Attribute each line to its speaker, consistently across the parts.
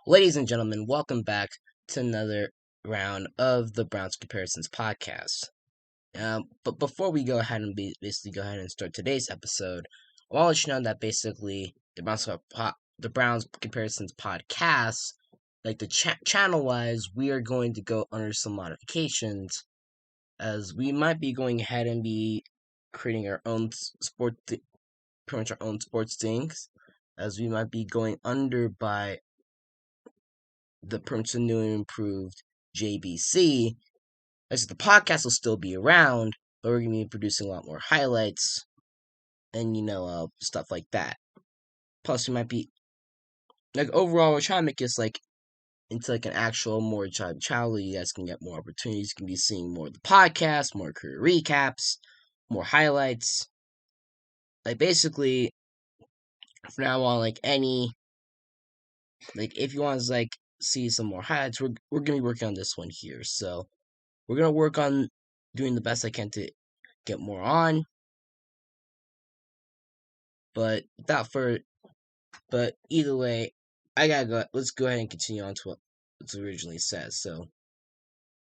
Speaker 1: Ladies and gentlemen, welcome back to another round of the Browns Comparisons podcast. But before we go ahead and basically go ahead and start today's episode, I want to let you know that basically the Browns Comparisons podcast, like the channel wise, we are going to go under some modifications as we might be going ahead and be creating our own pretty much our own sports things, as we might be going under by the Prince new and improved JBC. As the podcast will still be around, but we're gonna be producing a lot more highlights and stuff like that. Plus, we might be like overall we're trying to make this like into like an actual more channel. You guys can get more opportunities. You can be seeing more of the podcast, more career recaps, more highlights. Like basically, from now on, if you want to see some more highlights, we're gonna be working on this one here. So we're gonna work on doing the best I can to get more on. But either way, I gotta go. Let's go ahead and continue on to what's originally says. So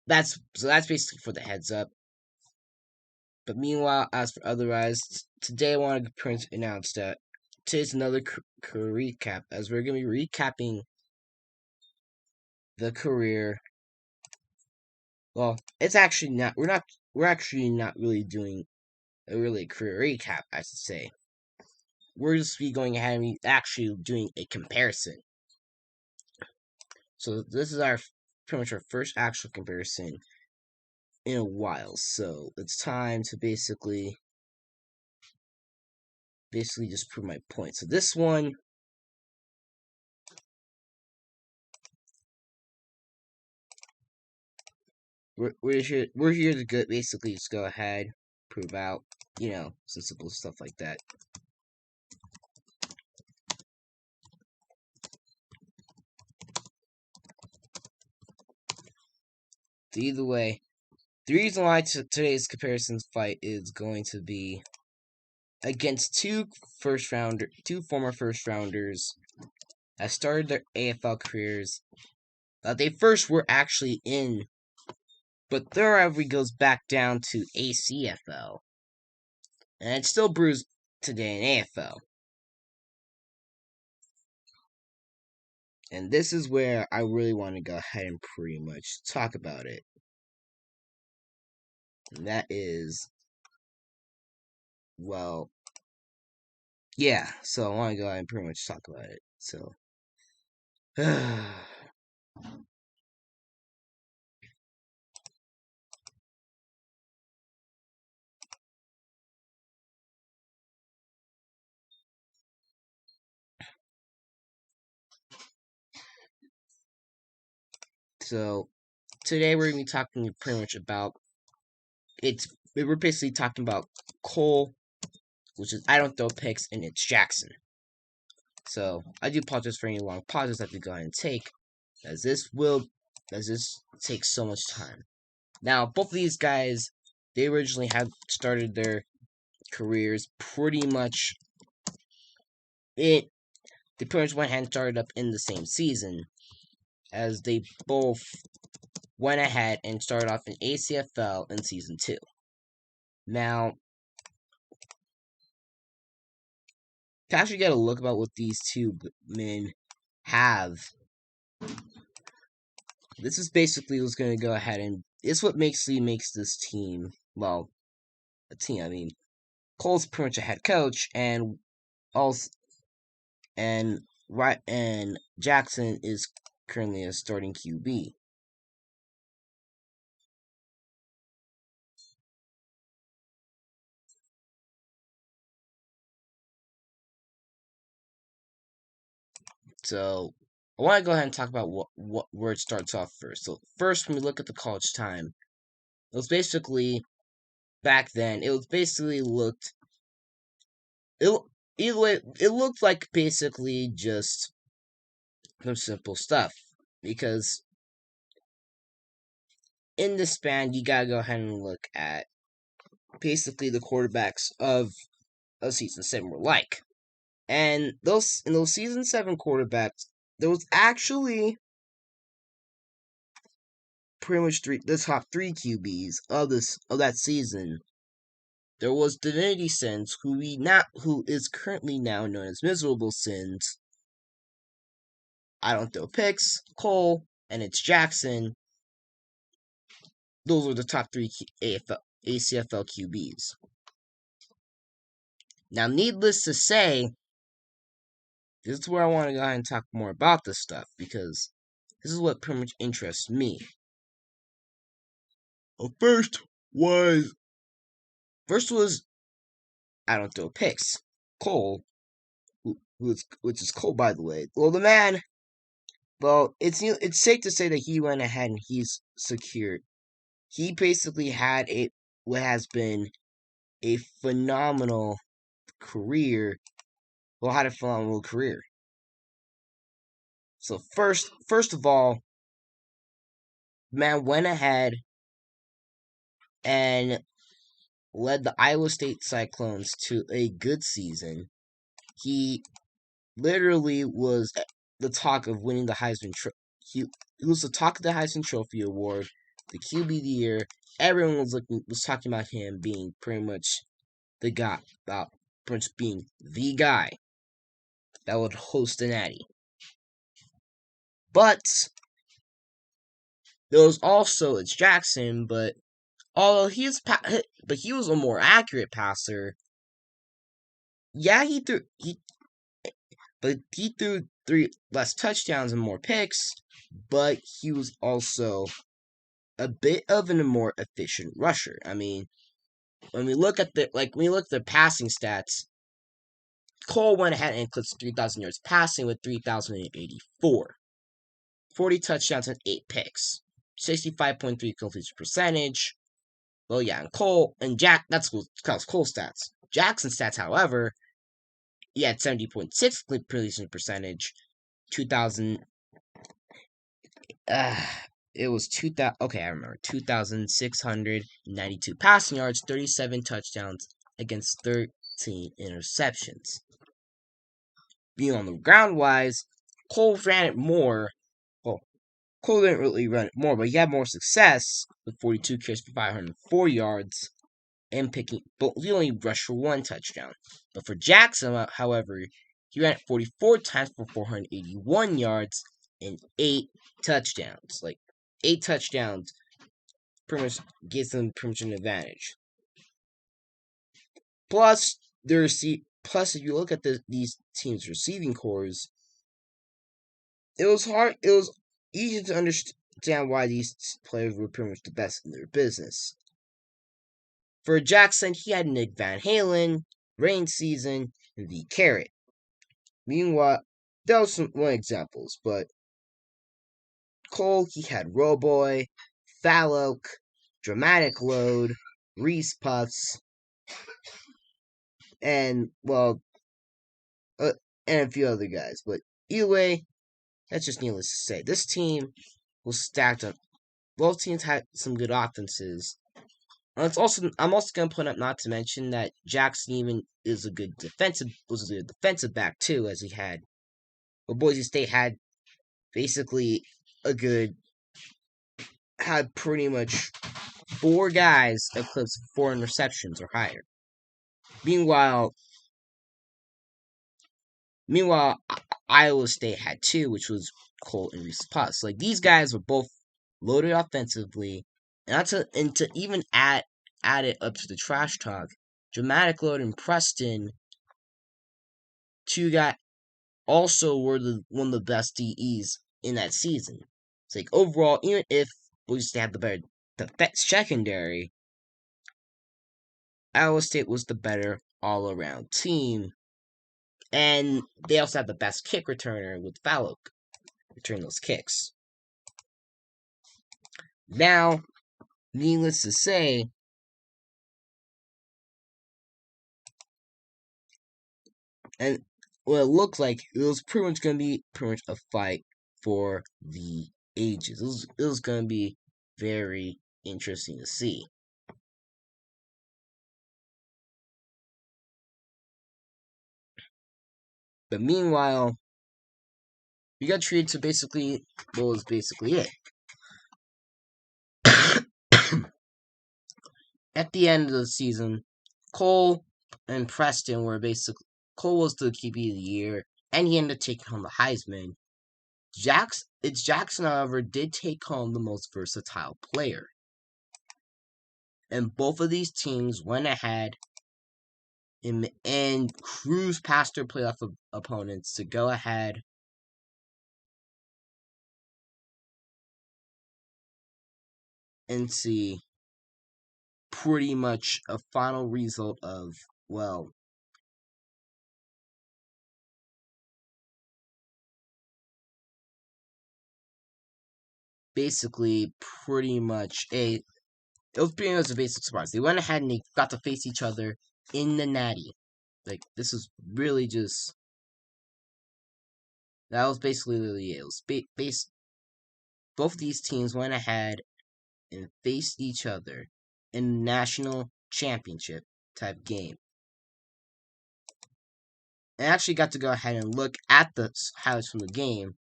Speaker 1: that's basically for the heads up. But meanwhile, as for otherwise, today I want to announce that today's another career recap, as we're gonna be recapping the career. Well, it's actually not. We're actually not really doing a really career recap, I should say. We're just be going ahead and actually doing a comparison. So this is pretty much our first actual comparison in a while. So it's time to basically just prove my point. So this one, we're here to basically just go ahead, prove out, some simple stuff like that. So either way, the reason why today's comparisons fight is going to be against two former first rounders that started their AFL careers. They first were actually in, but their rivalry goes back down to ACFL, and it's still bruised today in AFL. And this is where I really want to go ahead and pretty much talk about it. And that is, well, yeah, so I want to go ahead and pretty much talk about it. So, so today we're going to be talking pretty much about we're basically talking about Cole, which is I don't throw picks, and it's Jaxn. So I do apologize for any long pauses I have to go ahead and take, as this takes so much time. Now, both of these guys, they originally had started their careers pretty much they pretty much went ahead and started up in the same season, as they both went ahead and started off in ACFL in season 2. Now, to actually get a look about what these two men have, this is basically what's going to go ahead and it's what makes this team, well, a team. I mean, Cole's pretty much a head coach, and Jaxn is currently a starting QB. So I want to go ahead and talk about where it starts off first. So first, when we look at the college time, it was basically back then. It was basically looked like basically just some simple stuff, because in this span you gotta go ahead and look at basically the quarterbacks of season 7 were like. And those season 7 quarterbacks, there was actually pretty much the top three QBs of that season. There was Divinity Sins, who is currently now known as Miserable Sins. I don't throw picks, Cole, and it's Jaxn. Those were the top three ACFL QBs. Now, needless to say, this is where I want to go ahead and talk more about this stuff, because this is what pretty much interests me. Well, first was I don't throw picks. Cole, which is Cole, by the way. Well, the man. Well, it's safe to say that he went ahead and he's secured. He basically had what has been a phenomenal career. Well, had a phenomenal career. So first of all, man went ahead and led the Iowa State Cyclones to a good season. He literally was the talk of winning the Heisman Trophy. He was the talk of the Heisman Trophy Award, the QB of the year. Everyone was talking about him being pretty much the guy, about pretty much being the guy that would host the Natty. But there was also it's Jaxn, but although he was a more accurate passer. Yeah, he threw three less touchdowns and more picks, but he was also a bit of a more efficient rusher. I mean, when we look at the passing stats, Cole went ahead and eclipsed 3,000 yards passing with 3,084, 40 touchdowns and 8 picks, 65.3 completion percentage. Well, yeah, and Cole and that's Cole's stats. Jackson's stats, however, he had 70.6 completion percentage, 2,000. It was 2,000. Okay, I remember 2,692 passing yards, 37 touchdowns against 13 interceptions. Being on the ground wise, Cole ran it more. Well, Cole didn't really run it more, but he had more success with 42 carries for 504 yards and picking. But he only rushed for 1 touchdown. But for Jaxn, however, he ran it 44 times for 481 yards and 8 touchdowns. 8 touchdowns pretty much gives them pretty much an advantage. Plus, if you look at these teams' receiving cores, it was easy to understand why these players were pretty much the best in their business. For Jaxn, he had Nick Van Halen, Rain Season, and the Carrot. Meanwhile, that was one examples, but Cole, he had Roboy, Falloak, Dramatic Load, Reese Puffs, and and a few other guys. But either way, that's just needless to say. This team was stacked up. Both teams had some good offenses. And I'm also gonna point out, not to mention that Jaxn even was a good defensive back too, as he had. But Boise State had basically had pretty much 4 guys eclipse 4 interceptions or higher. Meanwhile, Iowa State had 2, which was Colt and Reese Puss. These guys were both loaded offensively, and to even add it up to the trash talk, Dramatic Load and Preston, 2 guys also were one of the best DEs in that season. It's overall, even if we used to have the better defense secondary, Iowa State was the better all-around team. And they also had the best kick returner with Falloak return those kicks. Now, needless to say, and what it looked like, it was pretty much going to be a fight for the ages. It was going to be very interesting to see. But meanwhile, We got treated to basically what was basically it. At the end of the season, Cole and Preston were basically Cole was the QB of the year, and he ended up taking home the Heisman. Jaxn, however, did take home the most versatile player. And both of these teams went ahead and cruised past their playoff opponents to go ahead and see pretty much a final result of, well, basically pretty much it was pretty much a basic surprise. They went ahead and they got to face each other in the Natty. Like, this is really just, that was basically literally it. It was both of these teams went ahead and faced each other in a national championship type game. I actually got to go ahead and look at the highlights from the game.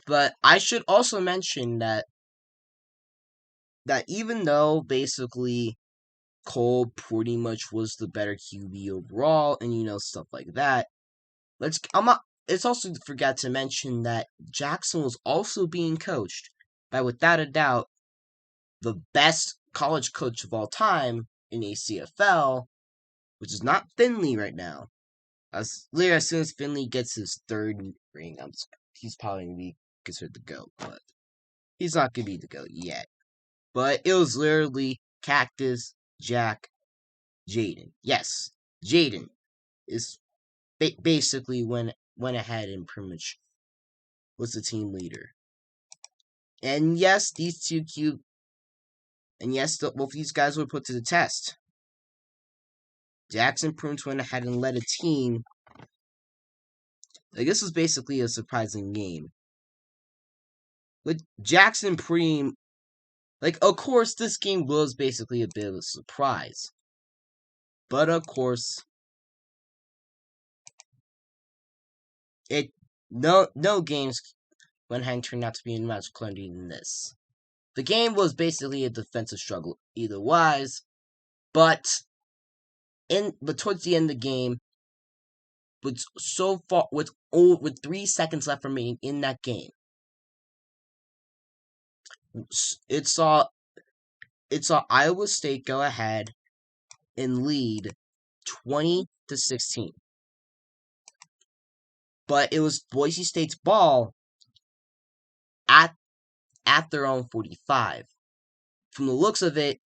Speaker 1: But I should also mention that even though basically Cole pretty much was the better QB overall, and stuff like that, it's also forgot to mention that Jaxn was also being coached by, without a doubt, the best college coach of all time in ACFL, which is not Finley right now. As soon as Finley gets his third ring, he's probably going to be considered the GOAT, but he's not going to be the GOAT yet. But it was literally Cactus, Jack, Jaden. Yes, Jaden is basically went ahead and pretty much was the team leader. And yes, both these guys were put to the test. Jaxn pretty much went ahead and led a team. Like, this was basically a surprising game. With Jaxn of course, this game was basically a bit of a surprise. But of course, no games went ahead and turned out to be much closer than this. The game was basically a defensive struggle either wise, but towards the end of the game, with 3 seconds left remaining in that game, it saw Iowa State go ahead and lead 20-16. But it was Boise State's ball at their own 45. From the looks of it,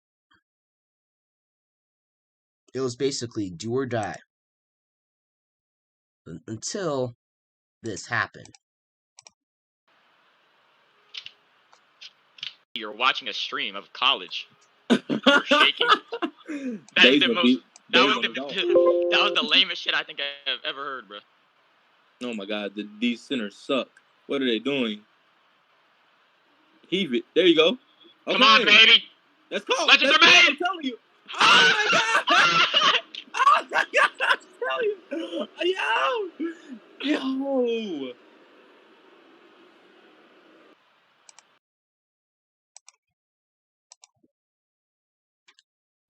Speaker 1: it was basically do or die until this happened.
Speaker 2: You're watching a stream of college. You're shaking. That is the most. That was the lamest shit I think I've ever heard, bro.
Speaker 3: Oh my god, these sinners suck. What are they doing? Heave it. There you go. Okay.
Speaker 2: Come on, baby.
Speaker 3: Let's go.
Speaker 2: Legends are made.
Speaker 3: I'm telling you. Oh my god. Oh my god. I'm telling you. Yo.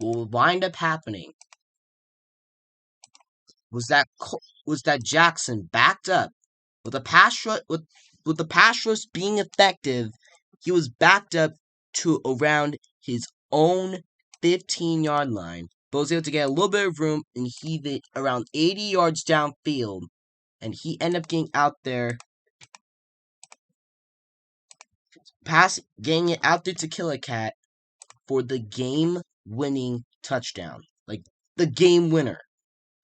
Speaker 1: What would wind up happening was that Jaxn backed up with the pass rush, with the pass rush being effective. He was backed up to around his own 15-yard line, but was able to get a little bit of room and heave it around 80 yards downfield, and he ended up getting out there, getting it out there to kill a cat for the game-winning touchdown, like the game winner.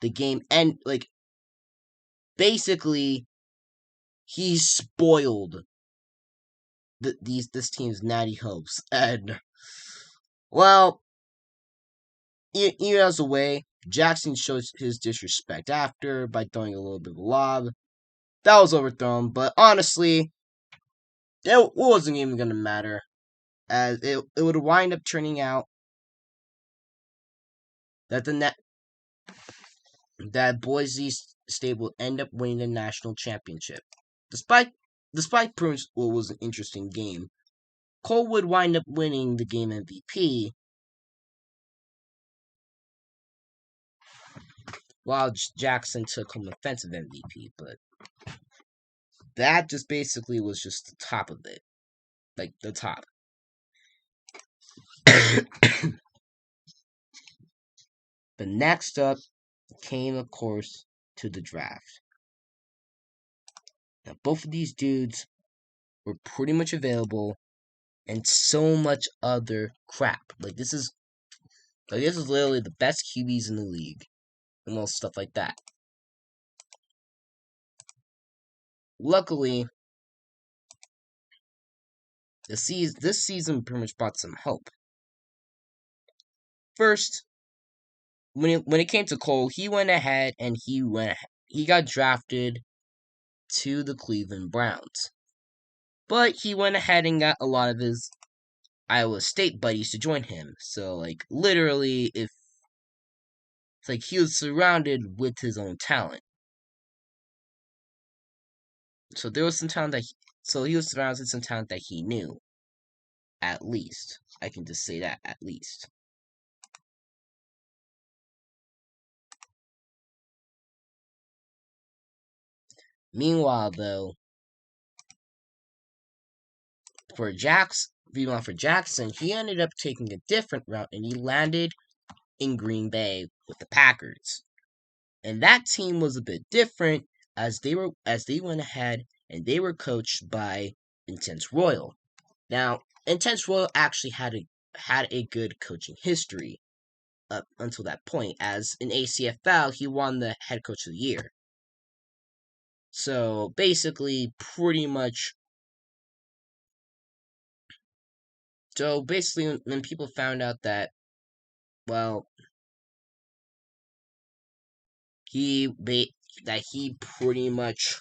Speaker 1: The game, and basically, he spoiled this team's natty hopes, and well, as a way, Jaxn shows his disrespect after by throwing a little bit of a lob. That was overthrown, but honestly, it wasn't even gonna matter, as it would wind up turning out that that Boise State will end up winning the national championship. despite pretty much what was an interesting game, Cole would wind up winning the game MVP, while Jaxn took home offensive MVP. But that just basically was just the top of it, like the top. But next up came, of course, to the draft. Now, both of these dudes were pretty much available, and so much other crap. Like this is literally the best QBs in the league, and all stuff like that. Luckily, this season pretty much brought some hope. First, when it came to Cole, he went ahead and he got drafted to the Cleveland Browns. But he went ahead and got a lot of his Iowa State buddies to join him. So like literally it's like he was surrounded with his own talent. So there was some talent so he was surrounded with some talent that he knew. At least. I can just say that, at least. Meanwhile, though, for Jaxn, he ended up taking a different route, and he landed in Green Bay with the Packers. And that team was a bit different, as they went ahead and they were coached by Intense Royal. Now, Intense Royal actually had a good coaching history up until that point, as in ACFL he won the head coach of the year. So basically, when people found out that, well, he pretty much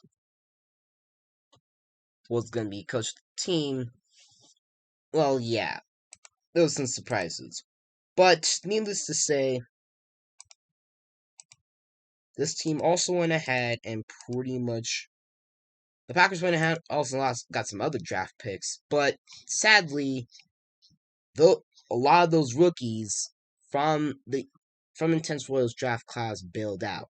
Speaker 1: was gonna be coach of the team, well, yeah, there was some surprises. But needless to say, this team also went ahead and pretty much the Packers went ahead also got some other draft picks, but sadly, though a lot of those rookies from Intense Royals draft class bailed out,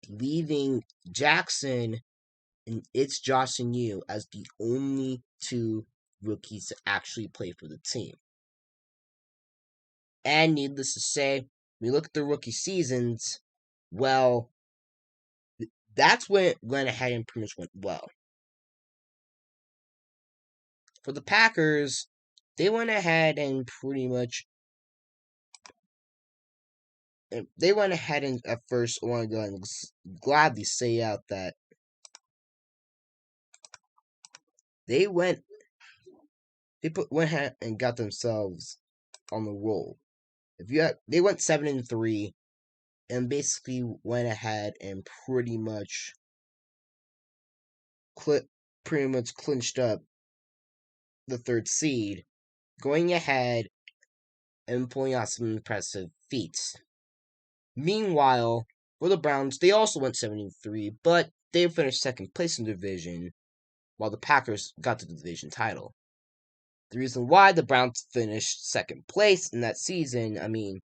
Speaker 1: leaving Jaxn and it's Josh and you as the only two rookies to actually play for the team. And needless to say, when you look at the rookie seasons, well, that's when it went ahead and pretty much went well. For the Packers, they went ahead and pretty much at first, I want to go and gladly say out that they went ahead and got themselves on the roll. They went 7-3, and basically went ahead and pretty much clinched up the third seed, going ahead and pulling out some impressive feats. Meanwhile, for the Browns, they also went 7-3, but they finished second place in the division, while the Packers got the division title. The reason why the Browns finished second place in that season, I mean,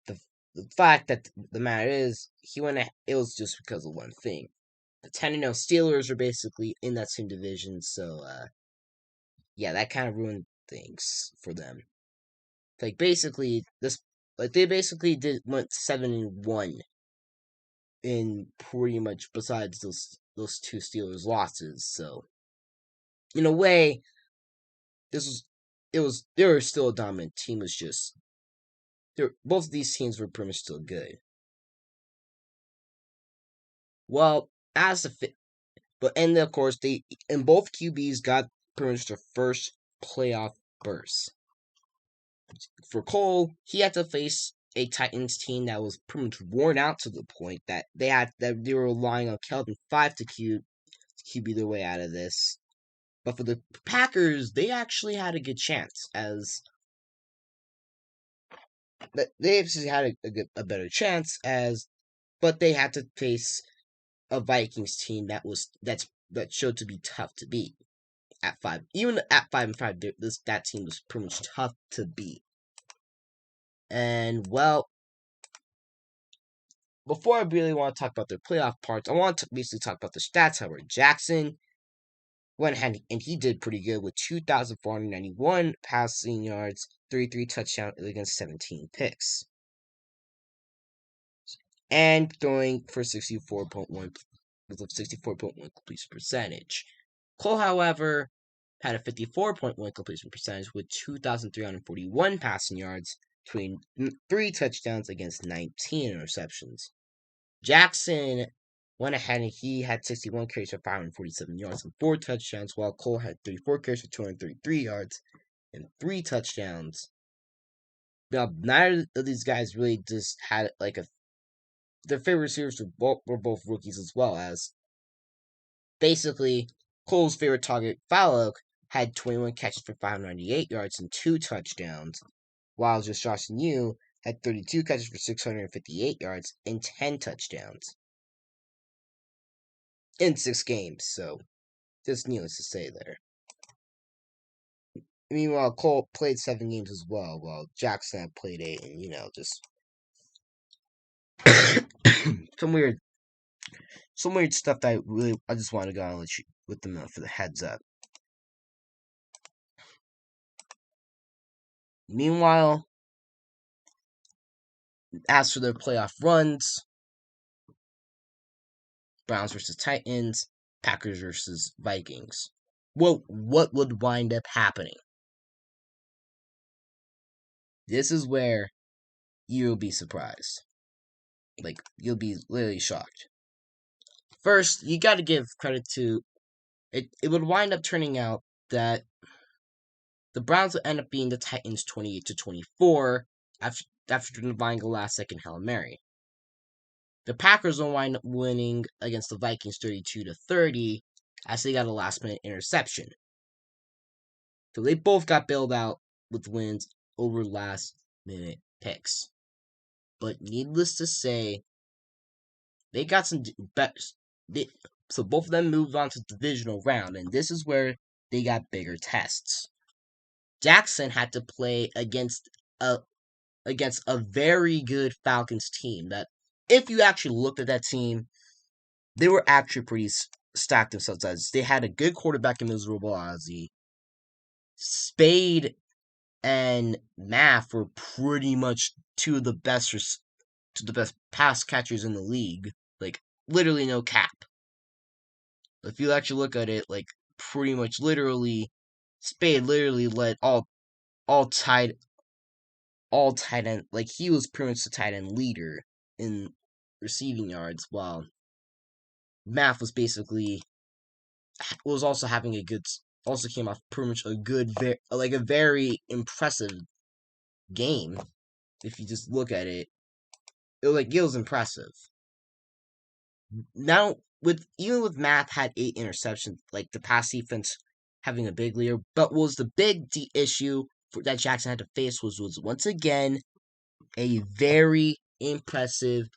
Speaker 1: the fact that the matter is, it was just because of one thing. The 10-0 Steelers were basically in that same division, so, yeah, that kind of ruined things for them. Like, basically, they basically went 7-1 in pretty much besides those two Steelers losses, so in a way, they were still a dominant team. It's just both of these teams were pretty much still good. Well, and of course both QBs got pretty much their first playoff berth. For Cole, he had to face a Titans team that was pretty much worn out to the point that they were relying on Kelvin 5 to QB their way out of this. But for the Packers, they actually had a good chance, but they had a better chance but they had to face a Vikings team that showed to be tough to beat at 5. Even at 5-5, that team was pretty much tough to beat. And well, before I really want to talk about their playoff parts, I want to basically talk about the stats. However, Jaxn went ahead and he did pretty good with 2,491 passing yards, 33 touchdowns against 17 picks, and throwing for 64.1 with a 64.1 completion percentage. Cole, however, had a 54.1 completion percentage with 2,341 passing yards, between 3 touchdowns against 19 interceptions. Jaxn went ahead and he had 61 carries for 547 yards and 4 touchdowns, while Cole had 34 carries for 233 yards and 3 touchdowns. Now, neither of these guys really just had their favorite receivers were both rookies, as well as basically Cole's favorite target, Falloak, had 21 catches for 598 yards and 2 touchdowns, while just Josh New had 32 catches for 658 yards and 10 touchdowns in 6 games, so just needless to say there. Meanwhile, Cole played 7 games as well, while Jaxn played 8, and just some weird stuff that I just want to go and let you with them for the heads up. Meanwhile, as for their playoff runs, Browns versus Titans, Packers versus Vikings. What would wind up happening? This is where you'll be surprised. You'll be literally shocked. First, you gotta give credit to it. It would wind up turning out that the Browns would end up being the Titans 28-24 after providing a last-second Hail Mary. The Packers will wind up winning against the Vikings 32-30 as they got a last-minute interception. So they both got bailed out with wins over last-minute picks. But needless to say, they got some bets. So both of them moved on to the divisional round, and this is where they got bigger tests. Jaxn had to play against a very good Falcons team that, if you actually looked at that team, they were actually pretty stacked themselves. As they had a good quarterback in Miserable Ozzy. Spade and Math were pretty much two of the best pass catchers in the league. Literally no cap. If you actually look at it, pretty much literally, Spade literally led all tight end. He was pretty much the tight end leader in receiving yards, while Math was also having also came off pretty much a very impressive game. If you just look at it, it was impressive. Now, even with Math had 8 interceptions, the pass defense having a big lead, but was the big issue that Jaxn had to face was once again a very impressive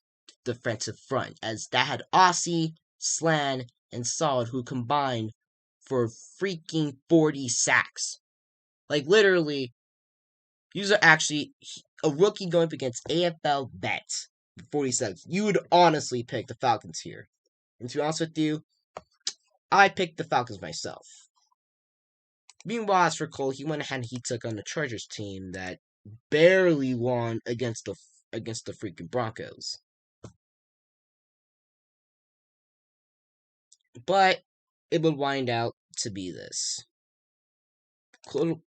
Speaker 1: defensive front, as that had Aussie, Slan, and Solid, who combined for freaking 40 sacks. Literally, these are actually a rookie going up against AFL vets. 46. You would honestly pick the Falcons here. And to be honest with you, I picked the Falcons myself. Meanwhile, as for Cole, he went ahead and he took on the Chargers team that barely won against the freaking Broncos. But it would wind out to be this. The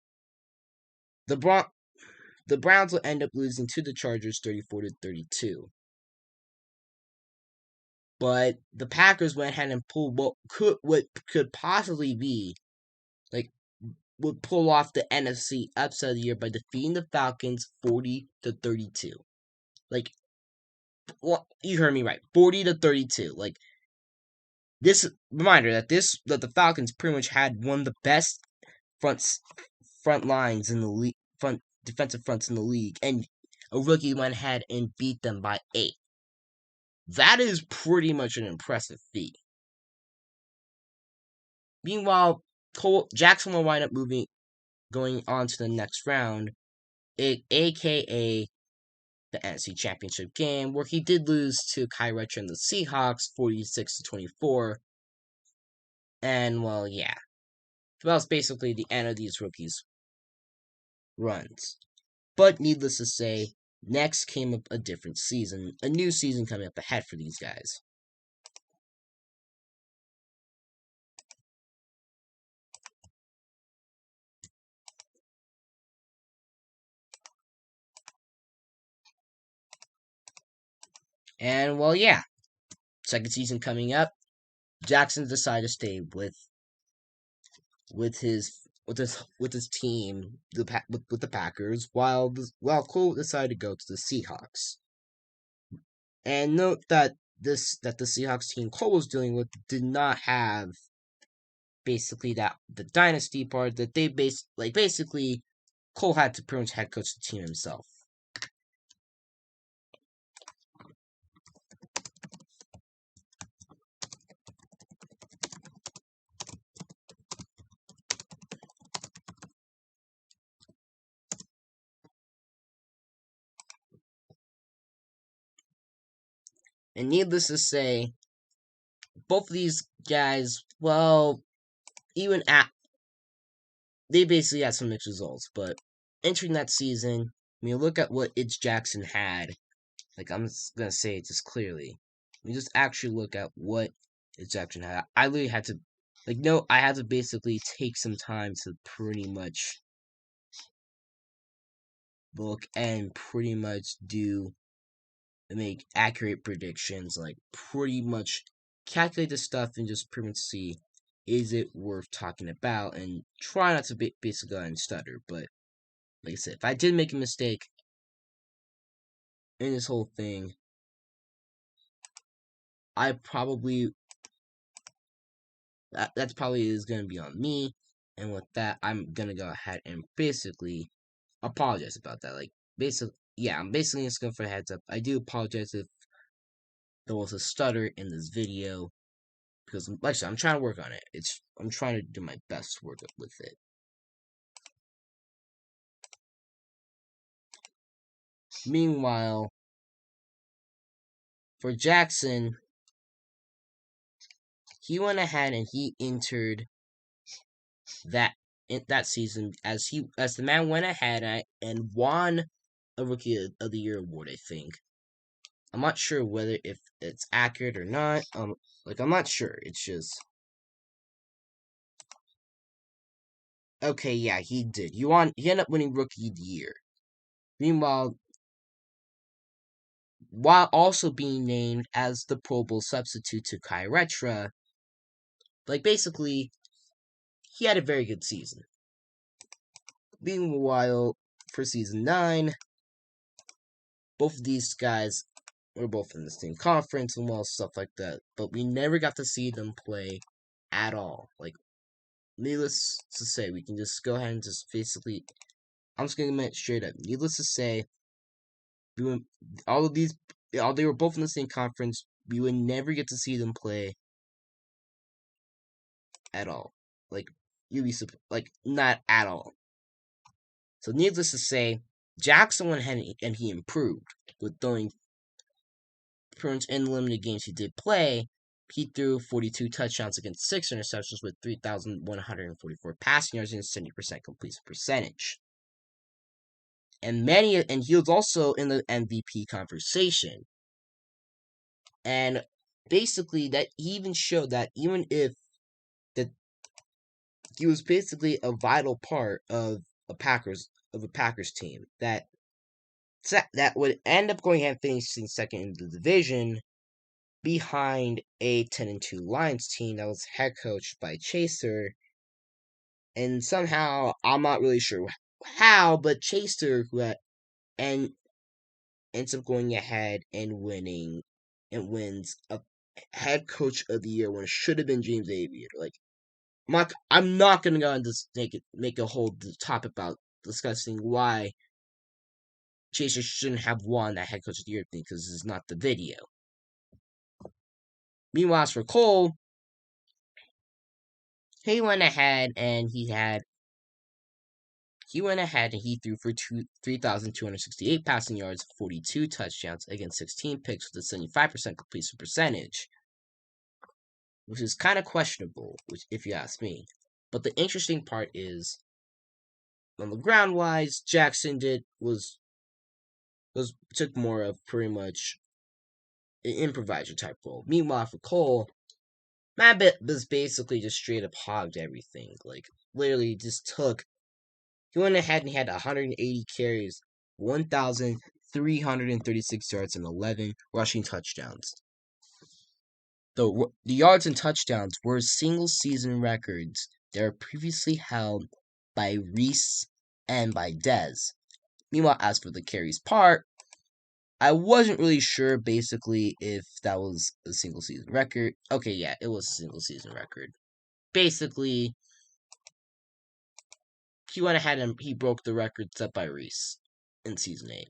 Speaker 1: Browns will end up losing to the Chargers 34-32. But the Packers went ahead and pulled what could possibly be would pull off the NFC upset of the year by defeating the Falcons 40-32. You heard me right, 40-32. This reminder that the Falcons pretty much had one of the best front lines in the league, defensive fronts in the league, and a rookie went ahead and beat them by 8. that is pretty much an impressive feat. Meanwhile, Jaxn will wind up going on to the next round, aka the NFC Championship game, where he did lose to Kyretra and the Seahawks 46-24. And, well, yeah. That was basically the end of these rookies' runs. But needless to say, next came up a different season, a new season coming up ahead for these guys. And, well, yeah. Second season coming up, Jaxn decided to stay with his team, with the Packers, while Cole decided to go to the Seahawks. And note that the Seahawks team Cole was dealing with did not have basically the dynasty part that they basically Cole had to pretty much head coach the team himself. And needless to say, both of these guys, well, they basically had some mixed results. But entering that season, when you look at what Jaxn had, like I'm just gonna say it just clearly. When you just actually look at what Jaxn had, I literally had to, I had to basically take some time to pretty much look and pretty much make accurate predictions, like pretty much calculate the stuff and just pretty much see, is it worth talking about, and try not to basically go and stutter. But like I said, if I did make a mistake in this whole thing, that's probably is gonna be on me. And with that, I'm gonna go ahead and basically apologize about that. I'm basically just going for a heads up. I do apologize if there was a stutter in this video, because like I said, I'm trying to work on it. I'm trying to do my best to work with it. Meanwhile, for Jaxn, he went ahead and he entered that season as the man went ahead and won a Rookie of the Year award, I think. I'm not sure whether if it's accurate or not. I'm not sure. It's just okay. Yeah, he did. He ended up winning Rookie of the Year. Meanwhile, while also being named as the Pro Bowl substitute to Kyretra, basically, he had a very good season. Meanwhile, for season 9, both of these guys were both in the same conference and stuff like that, but we never got to see them play at all. Needless to say, we can just go ahead and just basically, I'm just gonna make it straight up. Needless to say, they were both in the same conference. We would never get to see them play at all. Not at all. So needless to say, Jaxn went ahead and he improved with throwing pretty much in the limited games he did play. He threw 42 touchdowns against 6 interceptions with 3,144 passing yards and 70% completion percentage. And he was also in the MVP conversation. And basically, that even showed that even if that he was basically a vital part of a Packers team that would end up going and finishing second in the division behind a 10-2 Lions team that was head coached by Chaser. And somehow, I'm not really sure how, but Chaser ends up going ahead and wins a head coach of the year when it should have been James Aviator. I'm not gonna go and just make a whole topic about discussing why Chaser shouldn't have won that head coach of the year thing, because this is not the video. Meanwhile, as for Cole, he went ahead and he threw for 3,268 passing yards, 42 touchdowns against 16 picks with a 75% completion percentage, which is kind of questionable, if you ask me. But the interesting part is, on the ground wise, Jaxn took more of pretty much an improviser type role. Meanwhile, for Cole, Mabbit was basically just straight up hogged everything. Like, literally just took. He went ahead and had 180 carries, 1,336 yards, and 11 rushing touchdowns. The yards and touchdowns were single season records that were previously held by Reese and by Dez. Meanwhile, as for the carries part, I wasn't really sure basically if that was a single season record. Okay, yeah, it was a single season record. Basically, he went ahead and he broke the record set by Reese in season 8.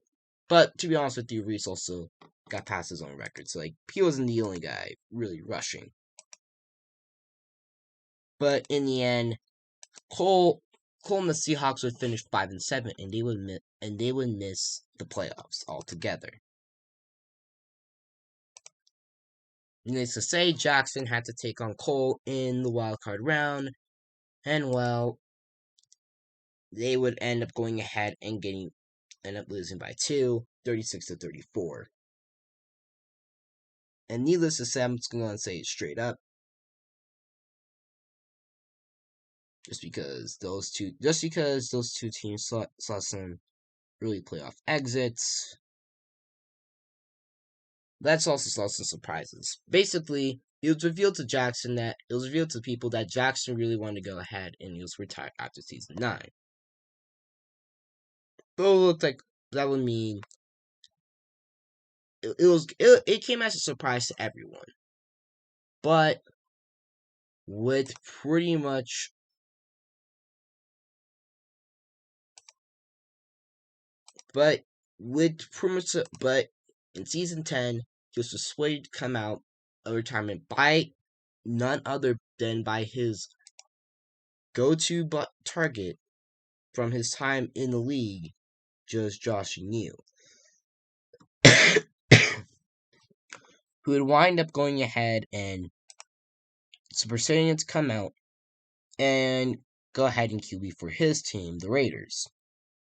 Speaker 1: But to be honest with you, Reese also got past his own record. So, like, he wasn't the only guy really rushing. But in the end, Cole and the Seahawks would finish 5-7, and they would miss the playoffs altogether. Needless to say, Jaxn had to take on Cole in the wildcard round, and well, they would end up going ahead and end up losing by 2, 36-34. And needless to say, I'm just going to say it straight up. Just because those two teams saw some early playoff exits. Let's also saw some surprises. Basically, it was revealed to people that Jaxn really wanted to go ahead and he was retired after season 9. But it looked like that would mean it came as a surprise to everyone. But with pretty much in season 10, he was persuaded to come out of retirement by none other than by his go-to target from his time in the league, just Josh New, who would wind up going ahead and persuading to come out and go ahead and QB for his team, the Raiders.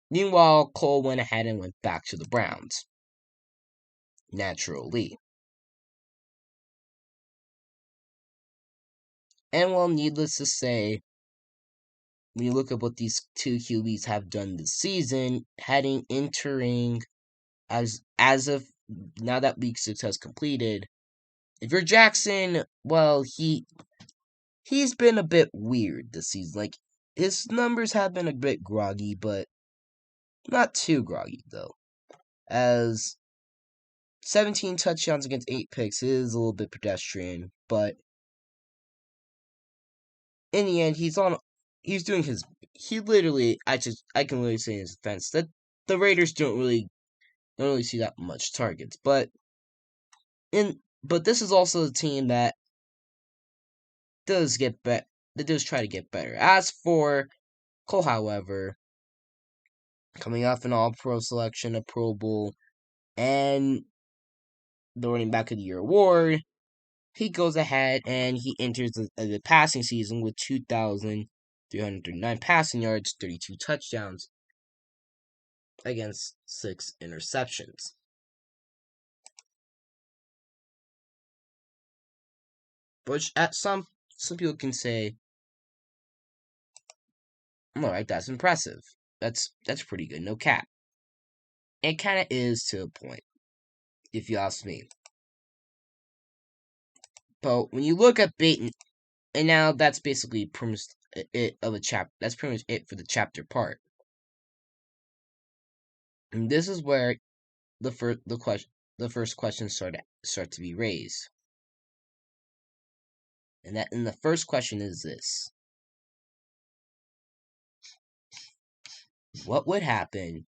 Speaker 1: Meanwhile, Cole went ahead and went back to the Browns. Naturally. And well, needless to say, when you look at what these two QBs have done this season, entering as of now that week 6 has completed, if you're Jaxn, well, he's been a bit weird this season. Like, his numbers have been a bit groggy, but not too groggy though. As 17 touchdowns against 8 picks is a little bit pedestrian, but in the end, he literally, I can really say in his defense that the Raiders don't really see that much targets, but this is also a team that does try to get better. As for Cole, however, coming off an All-Pro selection, a Pro Bowl, and the Running Back of the Year award, he goes ahead and he enters the passing season with 2,339 passing yards, 32 touchdowns against 6 interceptions. Which at some people can say, alright, that's impressive. That's pretty good, no cap. It kind of is to a point, if you ask me. But when you look at Baton, and now that's basically pretty much it of a chapter. That's pretty much it for the chapter part. And this is where the first questions start to be raised. And the first question is this: what would happen?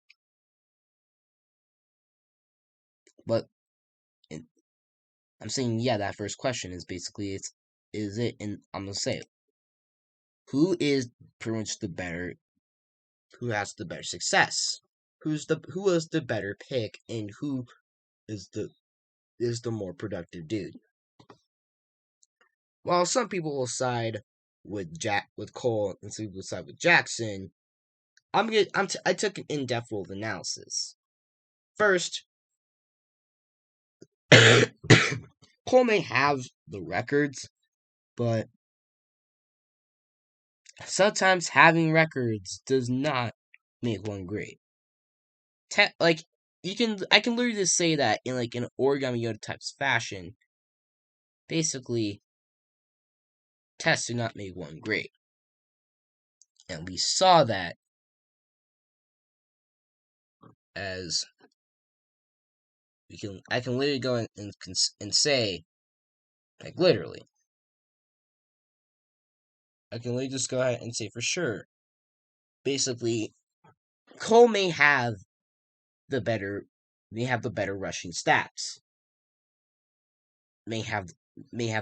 Speaker 1: I'm saying, yeah, that first question is basically, and I'm gonna say, who is pretty much who has the better success? Who was the better pick, and who is the more productive dude? While some people will side with Cole, and some people will side with Jaxn, I took an in-depth analysis. First, Cole may have the records, but sometimes having records does not make one great. Like I can literally just say that in like an origami Yoda type fashion. Basically, tests do not make one great, and we saw that as I can literally go and say, like literally, I can literally just go ahead and say for sure. Basically, Cole may have the better rushing stats, may have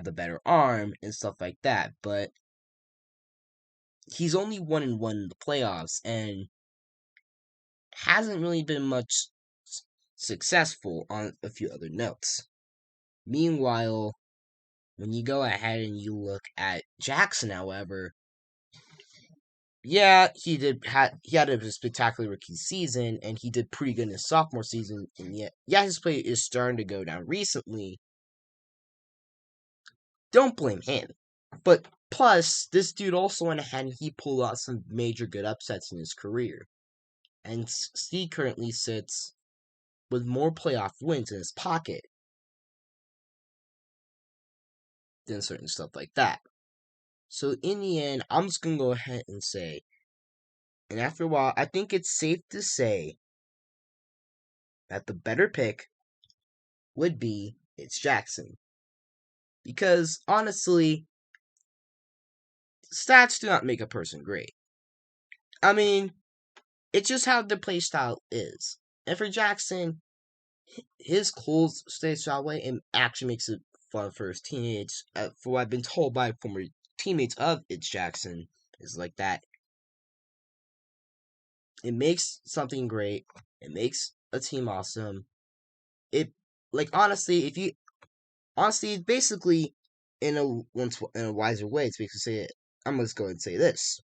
Speaker 1: the better arm and stuff like that, but he's only 1-1 in the playoffs and hasn't really been much successful on a few other notes. Meanwhile, when you go ahead and you look at Jaxn, however, yeah, he had a spectacular rookie season, and he did pretty good in his sophomore season, and yet, yeah, his play is starting to go down recently. Don't blame him. But plus, this dude also went ahead and he pulled out some major good upsets in his career. And Steve currently sits with more playoff wins in his pocket than certain stuff like that. So in the end, I'm just going to go ahead and say, and after a while, I think it's safe to say that the better pick would be it's Jaxn. Because honestly, stats do not make a person great. I mean, it's just how the play style is. And for Jaxn, his clothes stays that way and actually makes it fun for his teammates. For what I've been told by former teammates of it's Jaxn, is like that. It makes something great. It makes a team awesome. It basically in a wiser way, it's basically say it. I'm just going to say this: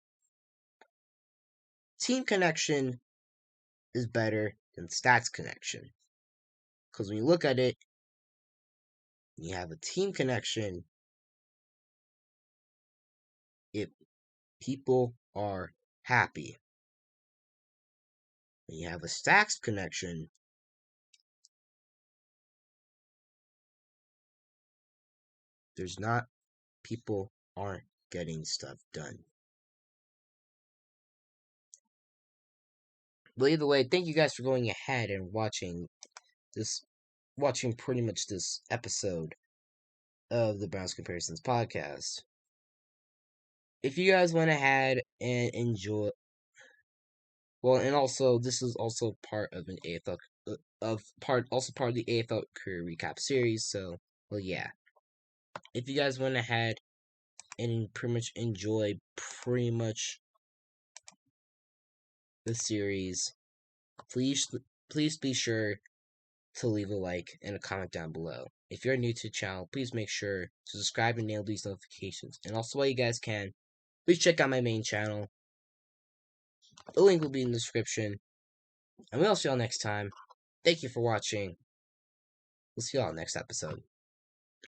Speaker 1: team connection is better than stats connection. Because when you look at it, you have a team connection. If people are happy. When you have a stacks connection, people aren't getting stuff done. But either way, thank you guys for going ahead and watching pretty much this episode of the Browns Comparisons podcast. If you guys went ahead and enjoy, well, and also this is also part of an AFL part of the AFL Career Recap series. So, well, yeah. If you guys went ahead and pretty much enjoy pretty much the series, please be sure to leave a like and a comment down below. If you're new to the channel, please make sure to subscribe and enable these notifications. And also, while you guys can, please check out my main channel. The link will be in the description. And we'll see y'all next time. Thank you for watching. We'll see y'all next episode.